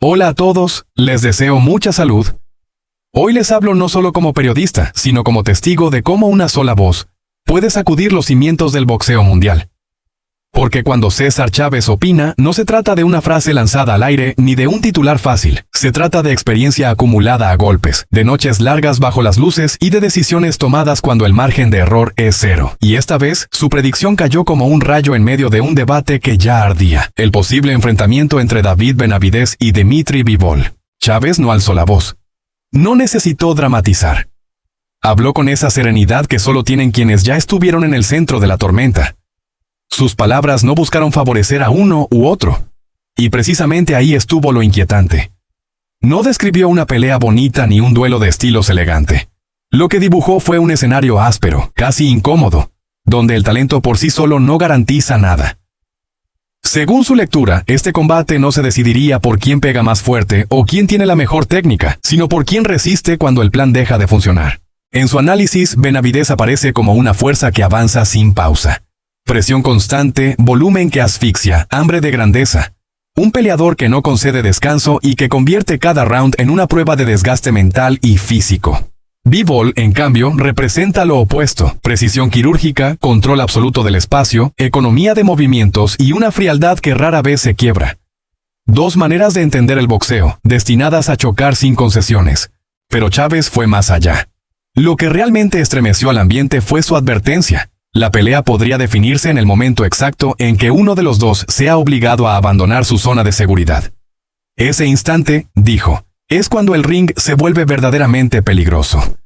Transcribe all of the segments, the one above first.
Hola a todos, les deseo mucha salud. Hoy les hablo no solo como periodista, sino como testigo de cómo una sola voz puede sacudir los cimientos del boxeo mundial. Porque cuando César Chávez opina, no se trata de una frase lanzada al aire ni de un titular fácil. Se trata de experiencia acumulada a golpes, de noches largas bajo las luces y de decisiones tomadas cuando el margen de error es cero. Y esta vez, su predicción cayó como un rayo en medio de un debate que ya ardía. El posible enfrentamiento entre David Benavidez y Dimitri Bivol. Chávez no alzó la voz. No necesitó dramatizar. Habló con esa serenidad que solo tienen quienes ya estuvieron en el centro de la tormenta. Sus palabras no buscaron favorecer a uno u otro. Y precisamente ahí estuvo lo inquietante. No describió una pelea bonita ni un duelo de estilos elegante. Lo que dibujó fue un escenario áspero, casi incómodo, donde el talento por sí solo no garantiza nada. Según su lectura, este combate no se decidiría por quién pega más fuerte o quién tiene la mejor técnica, sino por quién resiste cuando el plan deja de funcionar. En su análisis, Benavidez aparece como una fuerza que avanza sin pausa. Presión constante, volumen que asfixia, hambre de grandeza. Un peleador que no concede descanso y que convierte cada round en una prueba de desgaste mental y físico. Bivol, en cambio, representa lo opuesto: precisión quirúrgica, control absoluto del espacio, economía de movimientos y una frialdad que rara vez se quiebra. Dos maneras de entender el boxeo, destinadas a chocar sin concesiones. Pero Chávez fue más allá. Lo que realmente estremeció al ambiente fue su advertencia. La pelea podría definirse en el momento exacto en que uno de los dos sea obligado a abandonar su zona de seguridad. Ese instante, dijo, es cuando el ring se vuelve verdaderamente peligroso.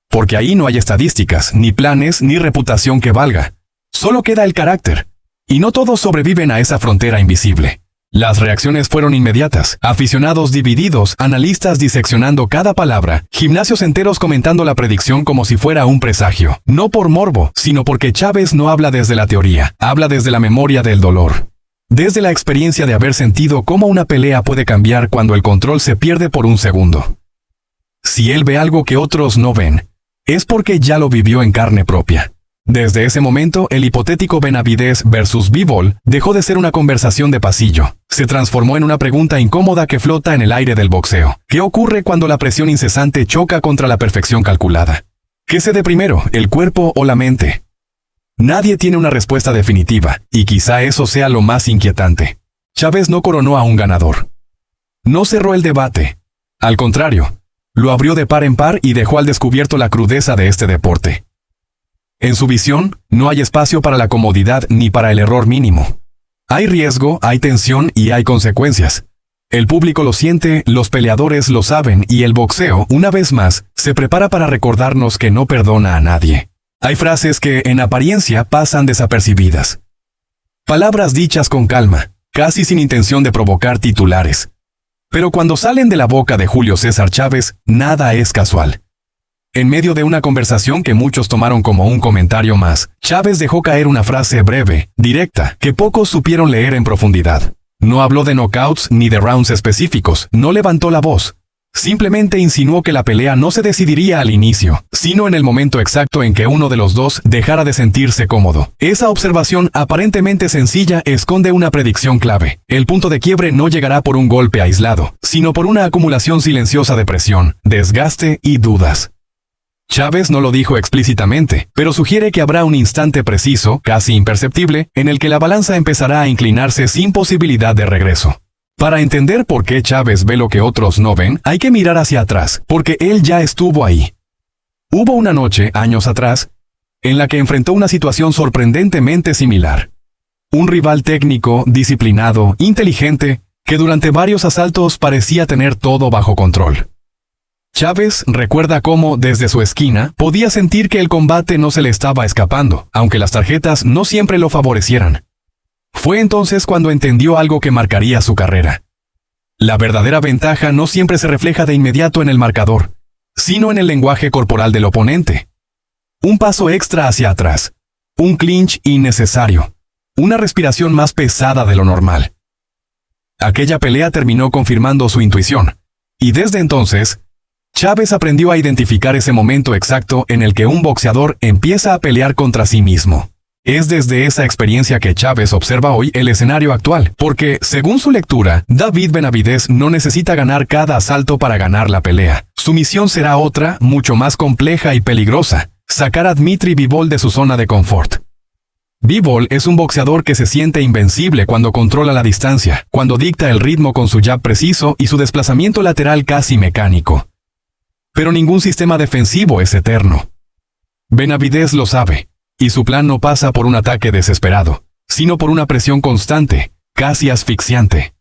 Porque ahí no hay estadísticas, ni planes, ni reputación que valga. Solo queda el carácter. Y no todos sobreviven a esa frontera invisible. Las reacciones fueron inmediatas, aficionados divididos, analistas diseccionando cada palabra, gimnasios enteros comentando la predicción como si fuera un presagio. No por morbo, sino porque Chávez no habla desde la teoría, habla desde la memoria del dolor. Desde la experiencia de haber sentido cómo una pelea puede cambiar cuando el control se pierde por un segundo. Si él ve algo que otros no ven, es porque ya lo vivió en carne propia. Desde ese momento, el hipotético Benavidez versus Bivol dejó de ser una conversación de pasillo. Se transformó en una pregunta incómoda que flota en el aire del boxeo. ¿Qué ocurre cuando la presión incesante choca contra la perfección calculada? ¿Qué cede primero, el cuerpo o la mente? Nadie tiene una respuesta definitiva, y quizá eso sea lo más inquietante. Chávez no coronó a un ganador. No cerró el debate. Al contrario, lo abrió de par en par y dejó al descubierto la crudeza de este deporte. En su visión, no hay espacio para la comodidad ni para el error mínimo. Hay riesgo, hay tensión y hay consecuencias. El público lo siente, los peleadores lo saben y el boxeo, una vez más, se prepara para recordarnos que no perdona a nadie. Hay frases que, en apariencia, pasan desapercibidas. Palabras dichas con calma, casi sin intención de provocar titulares. Pero cuando salen de la boca de Julio César Chávez, nada es casual. En medio de una conversación que muchos tomaron como un comentario más, Chávez dejó caer una frase breve, directa, que pocos supieron leer en profundidad. No habló de knockouts ni de rounds específicos, no levantó la voz. Simplemente insinuó que la pelea no se decidiría al inicio, sino en el momento exacto en que uno de los dos dejara de sentirse cómodo. Esa observación aparentemente sencilla esconde una predicción clave. El punto de quiebre no llegará por un golpe aislado, sino por una acumulación silenciosa de presión, desgaste y dudas. Chávez no lo dijo explícitamente, pero sugiere que habrá un instante preciso, casi imperceptible, en el que la balanza empezará a inclinarse sin posibilidad de regreso. Para entender por qué Chávez ve lo que otros no ven, hay que mirar hacia atrás, porque él ya estuvo ahí. Hubo una noche, años atrás, en la que enfrentó una situación sorprendentemente similar. Un rival técnico, disciplinado, inteligente, que durante varios asaltos parecía tener todo bajo control. Chávez recuerda cómo, desde su esquina, podía sentir que el combate no se le estaba escapando, aunque las tarjetas no siempre lo favorecieran. Fue entonces cuando entendió algo que marcaría su carrera. La verdadera ventaja no siempre se refleja de inmediato en el marcador, sino en el lenguaje corporal del oponente. Un paso extra hacia atrás, un clinch innecesario, una respiración más pesada de lo normal. Aquella pelea terminó confirmando su intuición, y desde entonces, Chávez aprendió a identificar ese momento exacto en el que un boxeador empieza a pelear contra sí mismo. Es desde esa experiencia que Chávez observa hoy el escenario actual, porque, según su lectura, David Benavidez no necesita ganar cada asalto para ganar la pelea. Su misión será otra, mucho más compleja y peligrosa: sacar a Dmitry Bivol de su zona de confort. Bivol es un boxeador que se siente invencible cuando controla la distancia, cuando dicta el ritmo con su jab preciso y su desplazamiento lateral casi mecánico. Pero ningún sistema defensivo es eterno. Benavidez lo sabe, y su plan no pasa por un ataque desesperado, sino por una presión constante, casi asfixiante.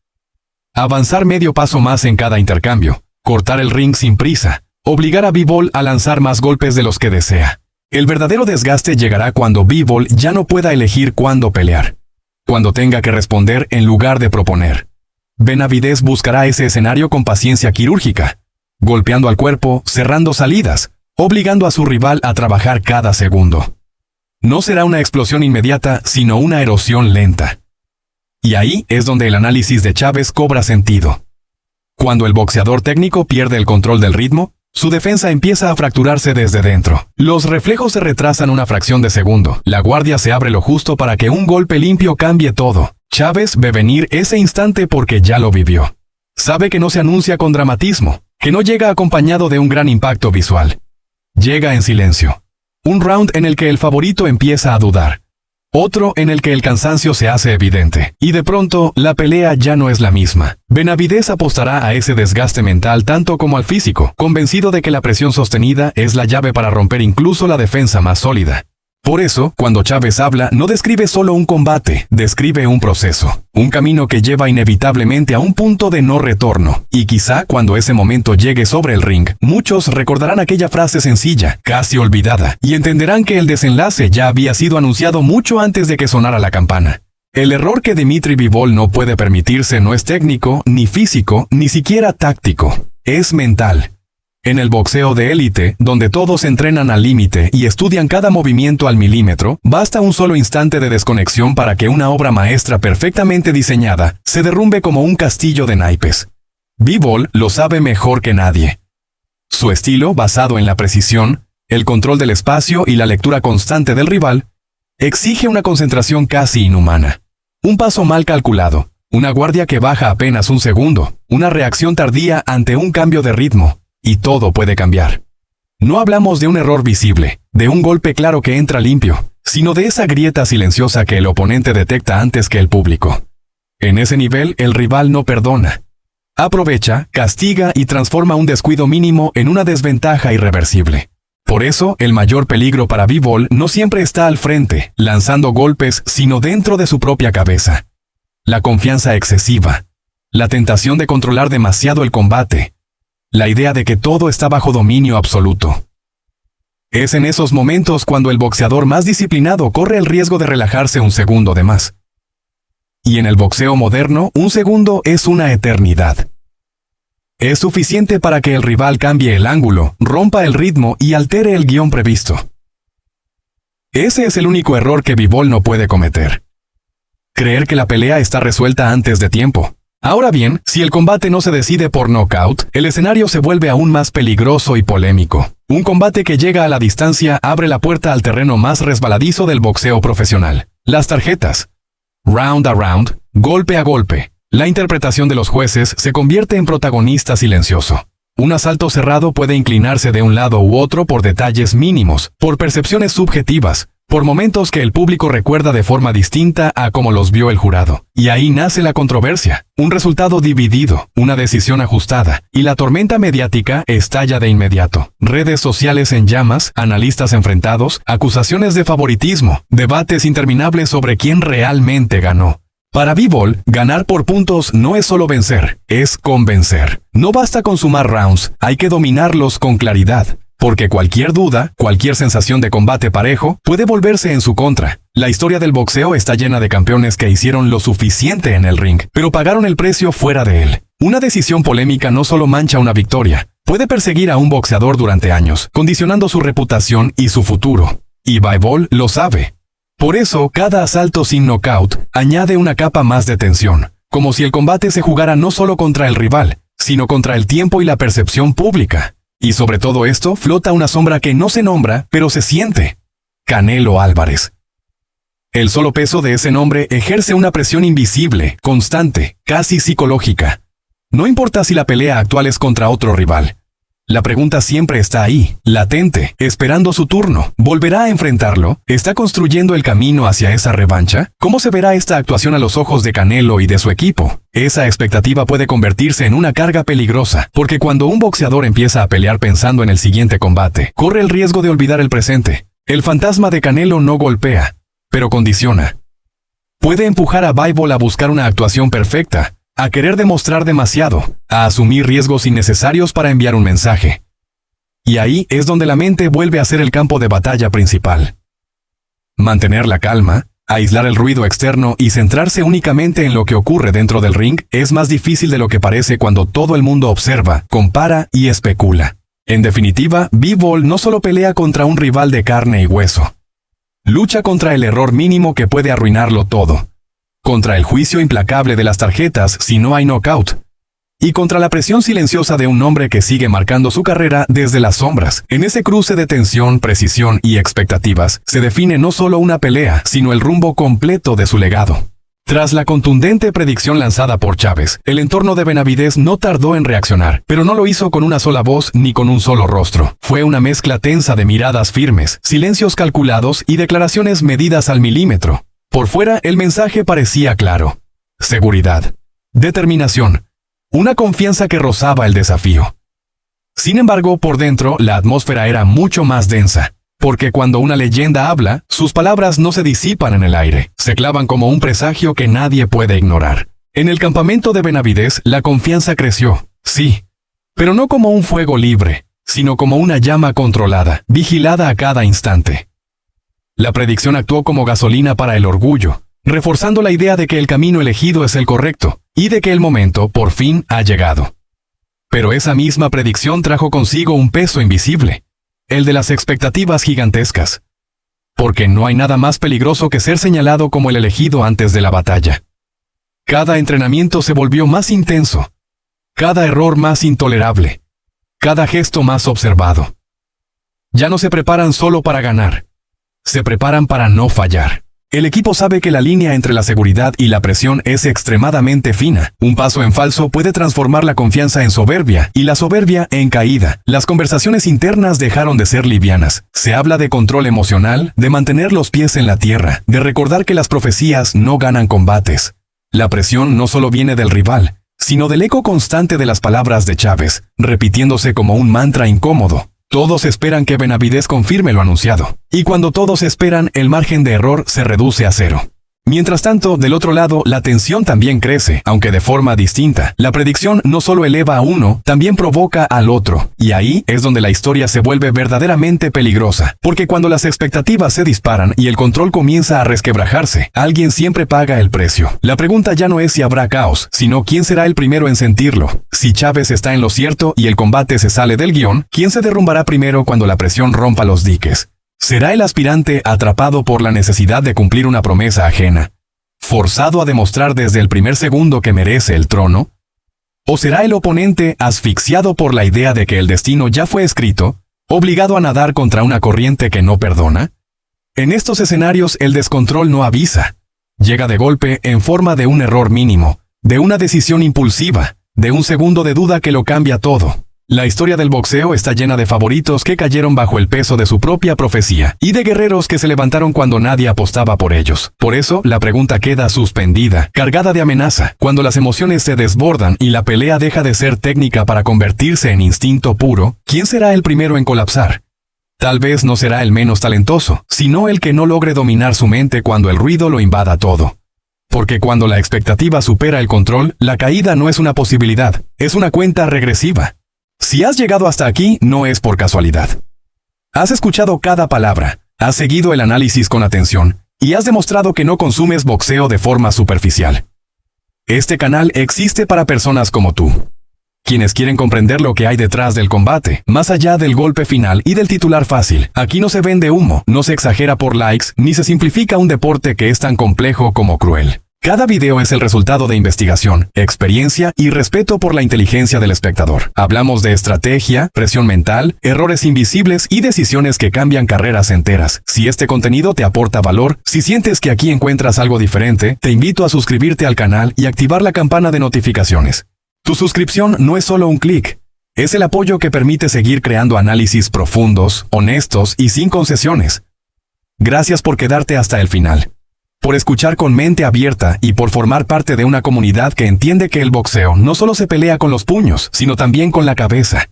Avanzar medio paso más en cada intercambio, cortar el ring sin prisa, obligar a Bivol a lanzar más golpes de los que desea. El verdadero desgaste llegará cuando Bivol ya no pueda elegir cuándo pelear, cuando tenga que responder en lugar de proponer. Benavidez buscará ese escenario con paciencia quirúrgica, golpeando al cuerpo, cerrando salidas, obligando a su rival a trabajar cada segundo. No será una explosión inmediata, sino una erosión lenta. Y ahí es donde el análisis de Chávez cobra sentido. Cuando el boxeador técnico pierde el control del ritmo, su defensa empieza a fracturarse desde dentro. Los reflejos se retrasan una fracción de segundo. La guardia se abre lo justo para que un golpe limpio cambie todo. Chávez ve venir ese instante porque ya lo vivió. Sabe que no se anuncia con dramatismo, que no llega acompañado de un gran impacto visual. Llega en silencio. Un round en el que el favorito empieza a dudar. Otro en el que el cansancio se hace evidente. Y de pronto, la pelea ya no es la misma. Benavidez apostará a ese desgaste mental tanto como al físico, convencido de que la presión sostenida es la llave para romper incluso la defensa más sólida. Por eso, cuando Chávez habla, no describe solo un combate, describe un proceso, un camino que lleva inevitablemente a un punto de no retorno. Y quizá cuando ese momento llegue sobre el ring, muchos recordarán aquella frase sencilla, casi olvidada, y entenderán que el desenlace ya había sido anunciado mucho antes de que sonara la campana. El error que Dmitry Bivol no puede permitirse no es técnico, ni físico, ni siquiera táctico, es mental. En el boxeo de élite, donde todos entrenan al límite y estudian cada movimiento al milímetro, basta un solo instante de desconexión para que una obra maestra perfectamente diseñada se derrumbe como un castillo de naipes. Bivol lo sabe mejor que nadie. Su estilo, basado en la precisión, el control del espacio y la lectura constante del rival, exige una concentración casi inhumana. Un paso mal calculado, una guardia que baja apenas un segundo, una reacción tardía ante un cambio de ritmo. Y todo puede cambiar. No hablamos de un error visible, de un golpe claro que entra limpio, sino de esa grieta silenciosa que el oponente detecta antes que el público. En ese nivel, el rival no perdona. Aprovecha, castiga y transforma un descuido mínimo en una desventaja irreversible. Por eso, el mayor peligro para Bivol no siempre está al frente, lanzando golpes, sino dentro de su propia cabeza. La confianza excesiva, la tentación de controlar demasiado el combate, la idea de que todo está bajo dominio absoluto. Es en esos momentos cuando el boxeador más disciplinado corre el riesgo de relajarse un segundo de más. Y en el boxeo moderno, un segundo es una eternidad. Es suficiente para que el rival cambie el ángulo, rompa el ritmo y altere el guión previsto. Ese es el único error que Bivol no puede cometer. Creer que la pelea está resuelta antes de tiempo. Ahora bien, si el combate no se decide por knockout, el escenario se vuelve aún más peligroso y polémico. Un combate que llega a la distancia abre la puerta al terreno más resbaladizo del boxeo profesional. Las tarjetas. Round a round, golpe a golpe. La interpretación de los jueces se convierte en protagonista silencioso. Un asalto cerrado puede inclinarse de un lado u otro por detalles mínimos, por percepciones subjetivas, por momentos que el público recuerda de forma distinta a como los vio el jurado. Y ahí nace la controversia, un resultado dividido, una decisión ajustada, y la tormenta mediática estalla de inmediato. Redes sociales en llamas, analistas enfrentados, acusaciones de favoritismo, debates interminables sobre quién realmente ganó. Para Bivol, ganar por puntos no es solo vencer, es convencer. No basta con sumar rounds, hay que dominarlos con claridad. Porque cualquier duda, cualquier sensación de combate parejo, puede volverse en su contra. La historia del boxeo está llena de campeones que hicieron lo suficiente en el ring, pero pagaron el precio fuera de él. Una decisión polémica no solo mancha una victoria, puede perseguir a un boxeador durante años, condicionando su reputación y su futuro. Y Bivol lo sabe. Por eso, cada asalto sin knockout añade una capa más de tensión, como si el combate se jugara no solo contra el rival, sino contra el tiempo y la percepción pública. Y sobre todo esto flota una sombra que no se nombra, pero se siente. Canelo Álvarez. El solo peso de ese nombre ejerce una presión invisible, constante, casi psicológica. No importa si la pelea actual es contra otro rival. La pregunta siempre está ahí, latente, esperando su turno. ¿Volverá a enfrentarlo? ¿Está construyendo el camino hacia esa revancha? ¿Cómo se verá esta actuación a los ojos de Canelo y de su equipo? Esa expectativa puede convertirse en una carga peligrosa, porque cuando un boxeador empieza a pelear pensando en el siguiente combate, corre el riesgo de olvidar el presente. El fantasma de Canelo no golpea, pero condiciona. Puede empujar a Bivol a buscar una actuación perfecta, a querer demostrar demasiado, a asumir riesgos innecesarios para enviar un mensaje. Y ahí es donde la mente vuelve a ser el campo de batalla principal. Mantener la calma, aislar el ruido externo y centrarse únicamente en lo que ocurre dentro del ring es más difícil de lo que parece cuando todo el mundo observa, compara y especula. En definitiva, Bivol no solo pelea contra un rival de carne y hueso. Lucha contra el error mínimo que puede arruinarlo todo. Contra el juicio implacable de las tarjetas si no hay knockout. Y contra la presión silenciosa de un hombre que sigue marcando su carrera desde las sombras. En ese cruce de tensión, precisión y expectativas, se define no solo una pelea, sino el rumbo completo de su legado. Tras la contundente predicción lanzada por Chávez, el entorno de Benavidez no tardó en reaccionar, pero no lo hizo con una sola voz ni con un solo rostro. Fue una mezcla tensa de miradas firmes, silencios calculados y declaraciones medidas al milímetro. Por fuera, el mensaje parecía claro. Seguridad. Determinación. Una confianza que rozaba el desafío. Sin embargo, por dentro, la atmósfera era mucho más densa. Porque cuando una leyenda habla, sus palabras no se disipan en el aire. Se clavan como un presagio que nadie puede ignorar. En el campamento de Benavidez, la confianza creció. Sí. Pero no como un fuego libre, sino como una llama controlada, vigilada a cada instante. La predicción actuó como gasolina para el orgullo, reforzando la idea de que el camino elegido es el correcto, y de que el momento, por fin, ha llegado. Pero esa misma predicción trajo consigo un peso invisible, el de las expectativas gigantescas. Porque no hay nada más peligroso que ser señalado como el elegido antes de la batalla. Cada entrenamiento se volvió más intenso, cada error más intolerable, cada gesto más observado. Ya no se preparan solo para ganar. Se preparan para no fallar. El equipo sabe que la línea entre la seguridad y la presión es extremadamente fina. Un paso en falso puede transformar la confianza en soberbia y la soberbia en caída. Las conversaciones internas dejaron de ser livianas. Se habla de control emocional, de mantener los pies en la tierra, de recordar que las profecías no ganan combates. La presión no solo viene del rival, sino del eco constante de las palabras de Chávez, repitiéndose como un mantra incómodo. Todos esperan que Benavidez confirme lo anunciado. Y cuando todos esperan, el margen de error se reduce a cero. Mientras tanto, del otro lado, la tensión también crece, aunque de forma distinta. La predicción no solo eleva a uno, también provoca al otro. Y ahí es donde la historia se vuelve verdaderamente peligrosa. Porque cuando las expectativas se disparan y el control comienza a resquebrajarse, alguien siempre paga el precio. La pregunta ya no es si habrá caos, sino quién será el primero en sentirlo. Si Chávez está en lo cierto y el combate se sale del guión, ¿quién se derrumbará primero cuando la presión rompa los diques? ¿Será el aspirante atrapado por la necesidad de cumplir una promesa ajena, forzado a demostrar desde el primer segundo que merece el trono? ¿O será el oponente asfixiado por la idea de que el destino ya fue escrito, obligado a nadar contra una corriente que no perdona? En estos escenarios el descontrol no avisa. Llega de golpe en forma de un error mínimo, de una decisión impulsiva, de un segundo de duda que lo cambia todo. La historia del boxeo está llena de favoritos que cayeron bajo el peso de su propia profecía, y de guerreros que se levantaron cuando nadie apostaba por ellos. Por eso, la pregunta queda suspendida, cargada de amenaza, cuando las emociones se desbordan y la pelea deja de ser técnica para convertirse en instinto puro. ¿Quién será el primero en colapsar? Tal vez no será el menos talentoso, sino el que no logre dominar su mente cuando el ruido lo invada todo. Porque cuando la expectativa supera el control, la caída no es una posibilidad, es una cuenta regresiva. Si has llegado hasta aquí, no es por casualidad. Has escuchado cada palabra, has seguido el análisis con atención, y has demostrado que no consumes boxeo de forma superficial. Este canal existe para personas como tú, quienes quieren comprender lo que hay detrás del combate, más allá del golpe final y del titular fácil. Aquí no se vende humo, no se exagera por likes, ni se simplifica un deporte que es tan complejo como cruel. Cada video es el resultado de investigación, experiencia y respeto por la inteligencia del espectador. Hablamos de estrategia, presión mental, errores invisibles y decisiones que cambian carreras enteras. Si este contenido te aporta valor, si sientes que aquí encuentras algo diferente, te invito a suscribirte al canal y activar la campana de notificaciones. Tu suscripción no es solo un clic. Es el apoyo que permite seguir creando análisis profundos, honestos y sin concesiones. Gracias por quedarte hasta el final, por escuchar con mente abierta y por formar parte de una comunidad que entiende que el boxeo no solo se pelea con los puños, sino también con la cabeza.